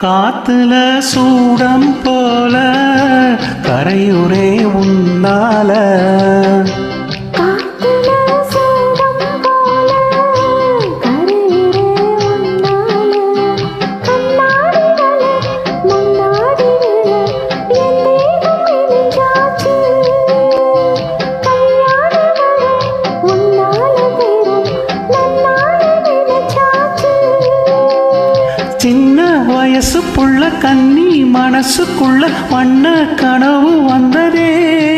காத்துல சூடம் போல கரையுரே உன்னால சின்ன வயசு புள்ள கன்னி மனசுக்குள்ள வண்ண கனவு வந்ததே.